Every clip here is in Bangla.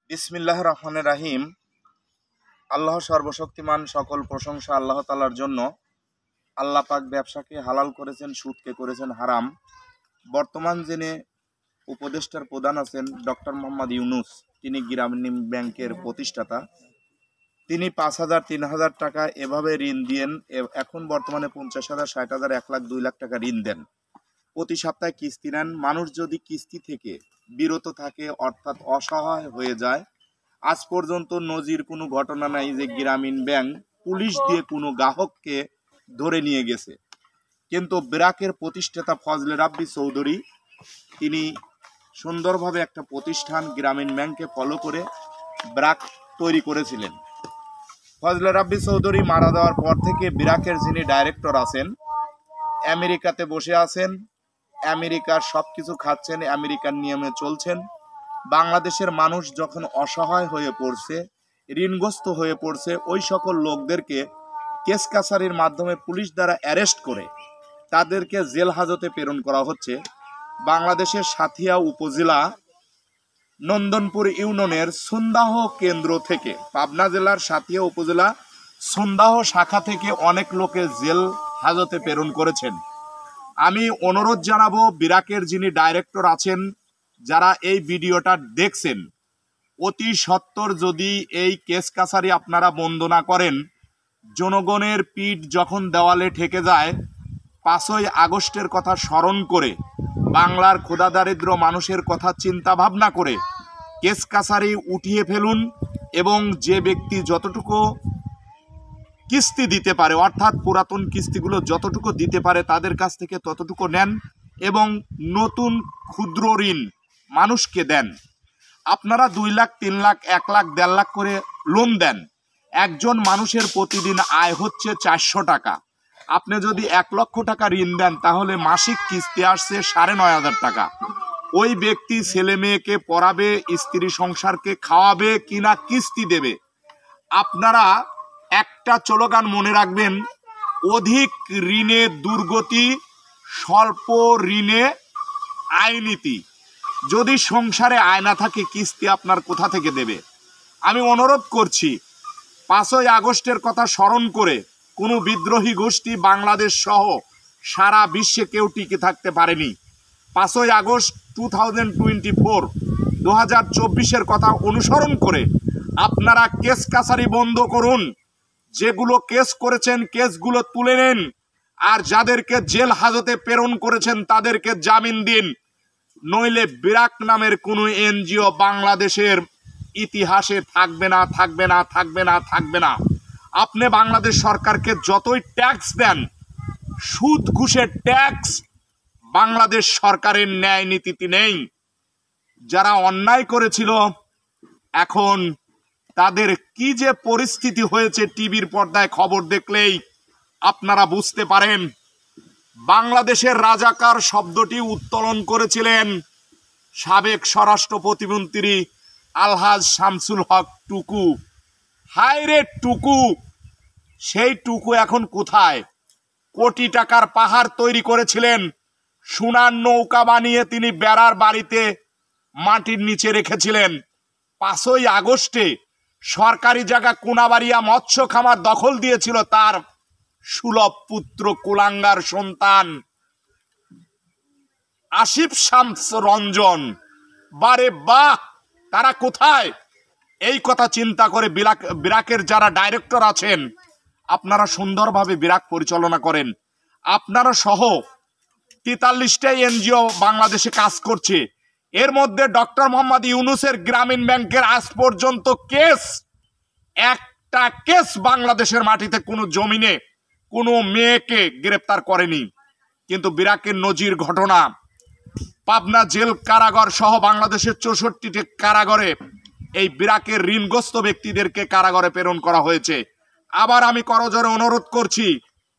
বিসমিল্লাহির রহমানির রাহিম। আল্লাহ সর্বশক্তিমান, সকল প্রশংসা আল্লাহ তাআলার জন্য। আল্লাহ পাক ব্যবসাকে হালাল করেছেন, সুদকে করেছেন হারাম। বর্তমান যিনি উপদেষ্টার প্রধান আছেন ডক্টর মোহাম্মদ ইউনূস, তিনি গ্রামীণ ব্যাংকের প্রতিষ্ঠাতা। তিনি 5,000, 3,000 টাকা এভাবে ঋণ দিয়েন। এখন বর্তমানে 50,000, 60,000, 1 লাখ, 2 লাখ টাকা ঋণ দেন। প্রতি সপ্তাহে কিস্তি নেন। মানুষ যদি কিস্তি থেকে বিরত থাকে, অর্থাৎ অসহায় হয়ে যায়, আজ পর্যন্ত নজির কোনো ঘটনা নাই যে গ্রামীণ ব্যাংক পুলিশ দিয়ে কোনো গ্রাহককে ধরে নিয়ে গেছে। কিন্তু ব্র্যাকের প্রতিষ্ঠাতা ফজলে রাব্বি চৌধুরী, তিনি সুন্দরভাবে একটা প্রতিষ্ঠান গ্রামীণ ব্যাংকে ফলো করে ব্র্যাক তৈরি করেছিলেন। ফজলে রাব্বি চৌধুরী মারা যাওয়ার পর থেকে ব্র্যাকের যিনি ডাইরেক্টর আছেন, আমেরিকাতে বসে আছেন, আমেরিকার সব কিছু খাচ্ছেন, আমেরিকার নিয়মে চলছেন। বাংলাদেশের মানুষ যখন অসহায় হয়ে পড়ছে, ঋণগ্রস্ত হয়ে পড়ছে, ওই সকল লোকদেরকে কেস কাছারির মাধ্যমে পুলিশ দ্বারা অ্যারেস্ট করে তাদেরকে জেল হাজতে প্রেরণ করা হচ্ছে। বাংলাদেশের সাথিয়া উপজেলা নন্দনপুর ইউনিয়নের সন্দাহ কেন্দ্র থেকে, পাবনা জেলার সাথিয়া উপজেলা সন্দাহ শাখা থেকে অনেক লোকে জেল হাজতে প্রেরণ করেছেন। আমি অনুরোধ জানাবো, ব্র্যাকের যিনি ডাইরেক্টর আছেন, যারা এই ভিডিওটা দেখছেন, অতি সত্বর যদি এই কেস কাছারি আপনারা বন্ধ না করেন, জনগণের পিঠ যখন দেওয়ালে ঠেকে যায়, 5ই আগস্টের কথা স্মরণ করে, বাংলার ক্ষুধাদারিদ্র মানুষের কথা চিন্তা ভাবনা করে কেস কাছারি উঠিয়ে ফেলুন এবং যে ব্যক্তি যতটুকু কিস্তি দিতে পারে, অর্থাৎ পুরাতন কিস্তিগুলো যতটুকু দিতে পারে তাদের কাছ থেকে ততটুকু নেন এবং নতুন ক্ষুদ্র ঋণ মানুষকে দেন। আপনারা 2 লাখ, 3 লাখ, 1 লাখ, 1.5 লাখ করে লোন দেন। একজন মানুষের প্রতিদিন আয় হচ্ছে 400 টাকা। আপনি যদি 1 লক্ষ টাকা ঋণ দেন, তাহলে মাসিক কিস্তি আসছে 9,500 টাকা। ওই ব্যক্তি ছেলে মেয়েকে পড়াবে, স্ত্রী সংসারকে খাওয়াবে কিনা কিস্তি দেবে। আপনারা একটা স্লোগান মনে রাখবেন, অধিক ঋণে দুর্গতি, স্বল্প ঋণে আয়নীতি। যদি সংসারে আয় না থাকে, কিস্তি আপনার কোথা থেকে দেবে? আমি অনুরোধ করছি, 5ই আগস্টের কথা স্মরণ করে, কোনো বিদ্রোহী গোষ্ঠী বাংলাদেশ সহ সারা বিশ্বে কেউ টিকে থাকতে পারেনি। 5ই আগস্ট 2024 কথা অনুসরণ করে আপনারা কেস কাছারি বন্ধ করুন। যেগুলো কেস করেছেন কেসগুলো তুলে নেন, আর যাদেরকে জেল হাজতে প্রেরণ করেছেন তাদেরকে জামিন দিন। নইলে ব্র্যাক নামের কোনো এনজিও বাংলাদেশের ইতিহাসে থাকবে না, থাকবে না, থাকবে না, থাকবে না। আপনি বাংলাদেশ সরকারকে যতই ট্যাক্স দেন, সুদ ঘুষের ট্যাক্স, বাংলাদেশ সরকারের ন্যায় নীতি নেই। যারা অন্যায় করেছিল, এখন তাদের কি যে পরিস্থিতি হয়েছে, টিভির পর্দায় খবর দেখলেই আপনারা বুঝতে পারেন। বাংলাদেশের রাজাকার শব্দটি উত্তোলন করেছিলেন সাবেক স্বরাষ্ট্র প্রতিমন্ত্রী আলহাজ শামসুল হক টুকু। হায়রে টুকু, সেই টুকু এখন কোথায়? কোটি টাকার পাহাড় তৈরি করেছিলেন, সোনার নৌকা বানিয়ে তিনি বেড়ার বাড়িতে মাটির নিচে রেখেছিলেন। 5ই আগস্টে সরকারি জায়গা কোনাবাড়িয়া মৎস্য খামার দখল দিয়েছিল তার সুলভ পুত্র, কুলাঙ্গার সন্তান আসিফ শামস রঞ্জন। বারে বাহ, তারা কোথায়? এই কথা চিন্তা করে ব্র্যাকের যারা ডাইরেক্টর আছেন, আপনারা সুন্দরভাবে ব্র্যাক পরিচালনা করেন। আপনারা সহ 43টাই এনজিও বাংলাদেশে কাজ করছে। এর মধ্যে ডক্টর মোহাম্মদ ইউনূসের গ্রামীণ ব্যাংকের আজ পর্যন্ত একটা কেস বাংলাদেশের মাটিতে কোনো জমিনে কোনো মেয়েকে গ্রেপ্তার করেনি। কিন্তু ব্র্যাকের নজির ঘটনা, পাবনা জেল কারাগার সহ বাংলাদেশের 64টি কারাগারে এই ব্র্যাকের ঋণগ্রস্ত ব্যক্তিদেরকে কারাগারে প্রেরণ করা হয়েছে। আবার আমি করজোরে অনুরোধ করছি,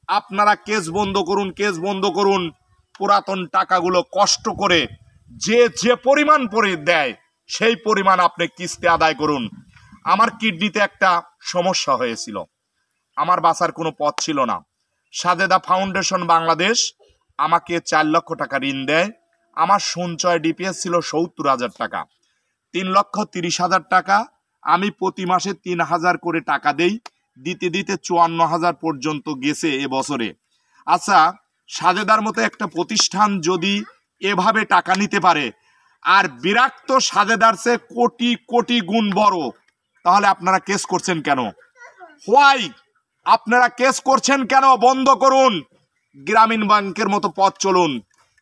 আপনারা কেস বন্ধ করুন, কেস বন্ধ করুন। পুরাতন টাকাগুলো কষ্ট করে যে পরিমাণ দেয়, সেই পরিমাণ আপনি কিস্তি আদায় করুন। আমার কিডনিতে একটা সমস্যা হয়েছিল, আমার বাঁচার কোনো পথ ছিল না। সাজেদা ফাউন্ডেশন বাংলাদেশ আমাকে 4 লক্ষ টাকা ঋণ দেয়। আমার সঞ্চয় ডিপিএস ছিল 70,000 টাকা। 3,30,000 টাকা, আমি প্রতি মাসে 3,000 করে টাকা দেই, দিতে দিতে 54,000 পর্যন্ত গেছে এবছরে। আচ্ছা, সাজেদার মতো একটা প্রতিষ্ঠান যদি এভাবে টাকা নিতে পারে, আর বিরাক্ত সাজেদার চেয়ে কোটি কোটি গুণ বড়, তাহলে আপনারা কেস করছেন কেন? হোয়াই? আপনারা কেস করছেন কেন? বন্ধ করুন। গ্রামীণ ব্যাংকের মতো পথ চলুন,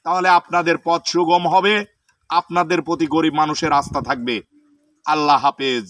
তাহলে আপনাদের পথ সুগম হবে, আপনাদের প্রতি গরিব মানুষের আস্থা থাকবে। আল্লাহ হাফেজ।